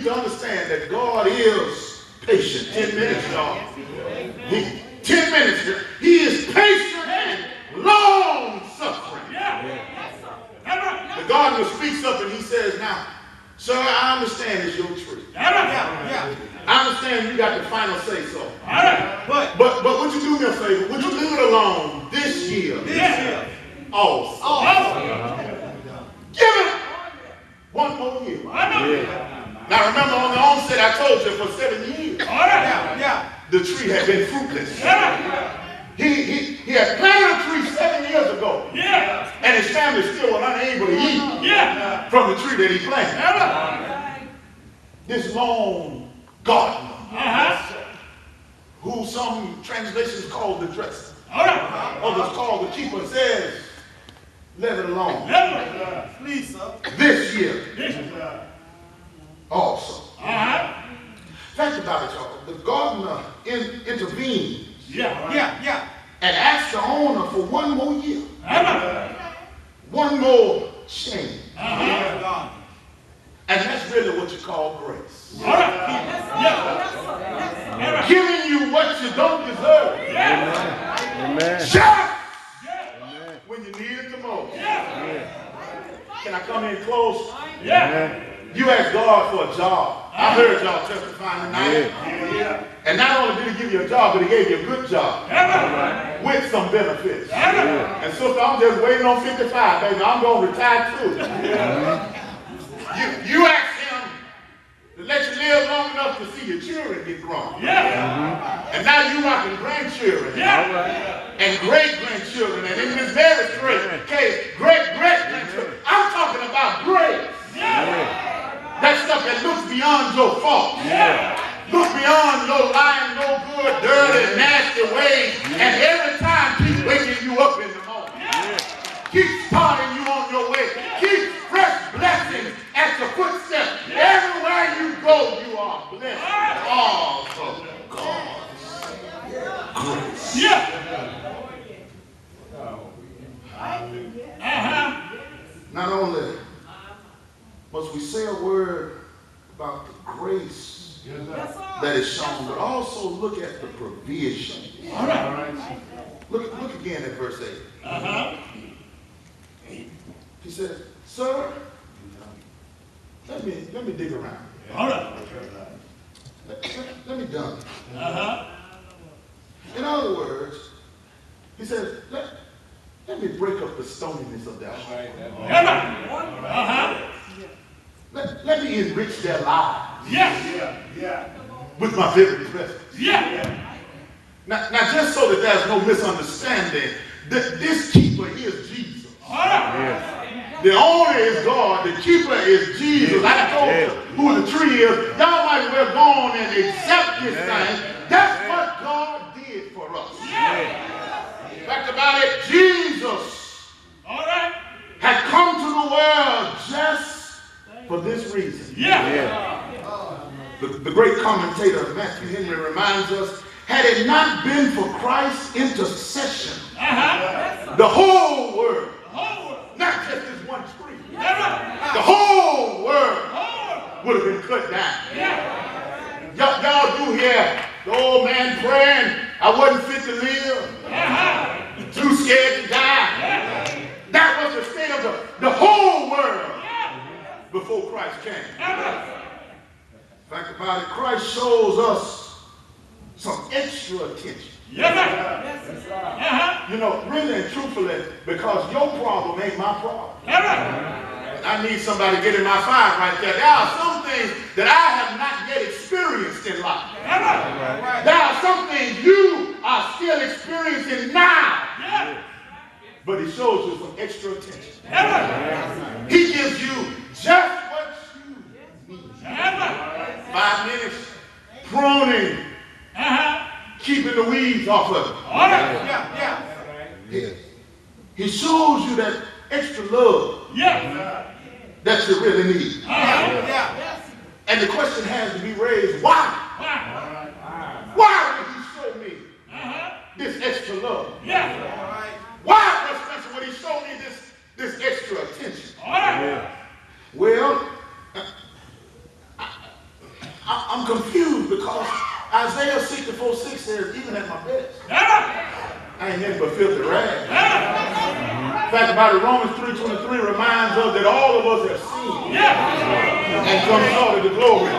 need to understand that God is patient. 10 minutes, y'all. 10 minutes. He is patient and long suffering. The gardener speaks up and he says, now, sir, I understand it's your tree. I understand you got the final say so. But would you do me a favor? Would you leave it alone this year? Also. Give it one more year. Now remember, on the onset I told you for 7 years the tree had been fruitless. He had planted a tree 7 years ago, and his family still were unable to eat from the tree that he planted. This lone gardener, who some translations call the dresser, others call the keeper, says, let it alone. Please, sir. This year also. Think about it, y'all. The gardener intervened and asked the owner for one more year. One more change. And that's really what you call grace. Giving you what you don't deserve. Just when you need it the most. Can I come in close? You asked God for a job. I heard y'all testifying tonight. And not only did he give you a job, but he gave you a good job. With some benefits. And sister, I'm just waiting on 55, baby. I'm going to retire too. You asked him to let you live long enough to see your children get grown. And now you rocking grandchildren. And great-grandchildren. And in this very case, great-great-grandchildren. I'm talking about grace. That stuff that looks beyond your fault. Look beyond your lying, no good, dirty, nasty ways. And every time keep waking you up in the morning. Keep starting you on your way. Keep fresh blessings at your footsteps. Everywhere you go, you are blessed. All from God's grace. Not only must we say a word about the grace that is shown, but also look at the provision. Look again at verse 8. He says, sir, let me dig around. Let me dump it. In other words, he says, let me break up the stoniness of their heart. Let me enrich their lives. With my very presence. Now, just so that there's no misunderstanding, this keeper is Jesus. The owner is God. The keeper is Jesus. I told you who the tree is. Y'all might as well go on and accept this thing. That's what God did for us. Fact about it, Jesus had come to the world just for this reason. The great commentator Matthew Henry reminds us, had it not been for Christ's intercession, the whole world, not just this one tree, the whole world would have been cut down. Y'all do hear the old man praying, I wasn't fit to live, too scared to die. That was the state of the whole world before Christ came. Fact about it, Christ shows us some extra attention. You know, really and truthfully, because your problem ain't my problem. I need somebody to get in my fire right there. There are some things that I have not yet experienced in life. There are some things you are still experiencing now. But he shows you some extra attention. He gives you just what you need. 5 minutes, pruning, keeping the weeds off of it. He shows you that extra love that you really need. And the question has to be raised, why? Why would he show me this extra love? Why, Brother Spencer, would he show me this extra attention? Well, I'm confused because Isaiah 64:6 says, even at my best, I ain't nothing but filthy rags. The fact about it, Romans 3:23 reminds us that all of us have sinned and come short of the glory.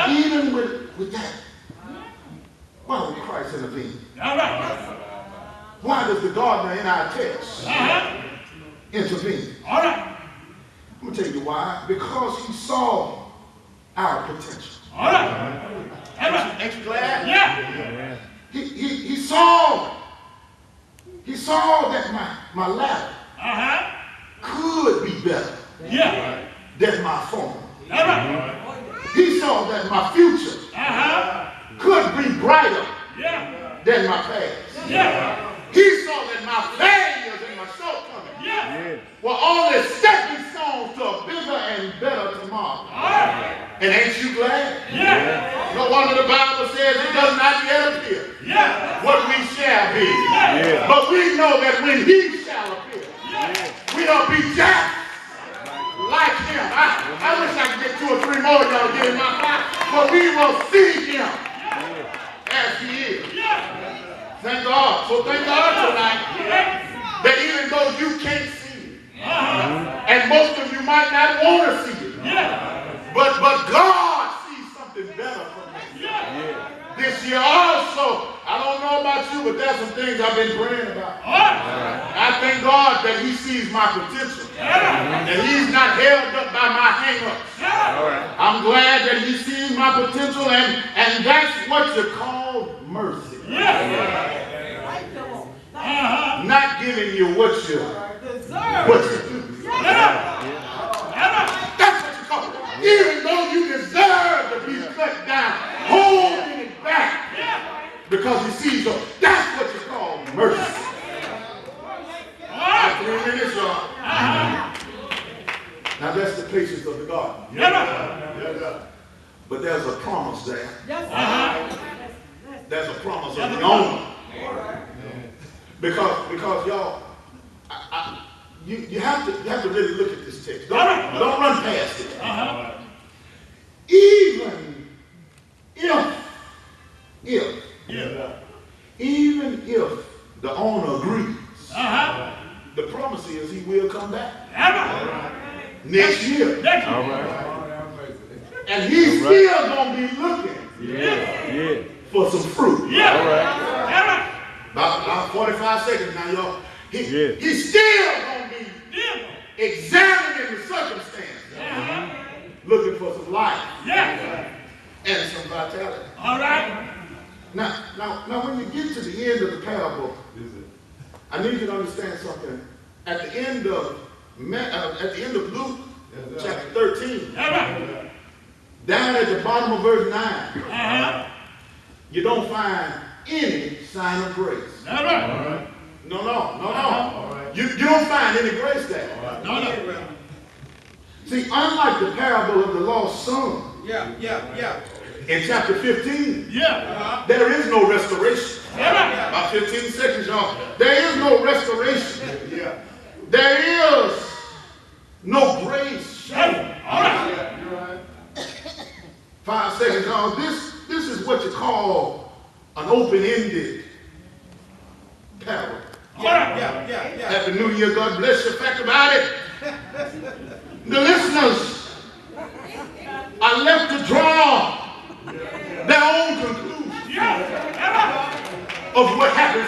Even with that, why would Christ intervene? Why does the gardener in our text intervene? I'm going to tell you why. Because he saw our potential. Ain't you glad? Yeah. He saw that my latter could be better than my former. He saw that my future could be brighter than my past. He saw that my failures and my shortcomings were only stepping stones to a bigger and better tomorrow. And ain't you glad? No wonder the Bible says it does not yet appear what we shall be. But we know that when he shall appear, we'll be just like him. I wish I could get 2 or 3 more of y'all to get in my mouth, but we will see him as he is. Thank God. So thank God tonight that even though you can't see it, and most of you might not want to see it, but God sees something better for me. This year also, I don't know about you, but there's some things I've been praying about. I thank God that he sees my potential. And he's not held up by my hang-ups. I'm glad that he sees my potential, and that's what you call mercy. Not giving you what you do. That's what you call it. Even though you deserve to be cut down, holding it back because he sees you. That's what you call mercy. 3 minutes, y'all. Now that's the patience of the garden. But there's a promise there. There's a promise of the owner. Because y'all, you have to really look at this text. Don't run past it. Even if the owner agrees, the promise is he will come back next year. And he's still going to be looking for some fruit. About 45 seconds now, y'all. He's still going to be examining the circumstances, looking for some life and some vitality. Now, when you get to the end of the parable, I need you to understand something. At the end of Luke, chapter 13, down at the bottom of verse 9, you don't find any sign of grace. No. You don't find any grace there. See, unlike the parable of the lost son, in chapter 15, there is no restoration. About 15 seconds, y'all. There is no restoration. There is no grace shown. 5 seconds, y'all. This is what you call an open-ended parable. Happy New Year. God bless you. Fact about it, the listeners are left to draw their own conclusion of what happens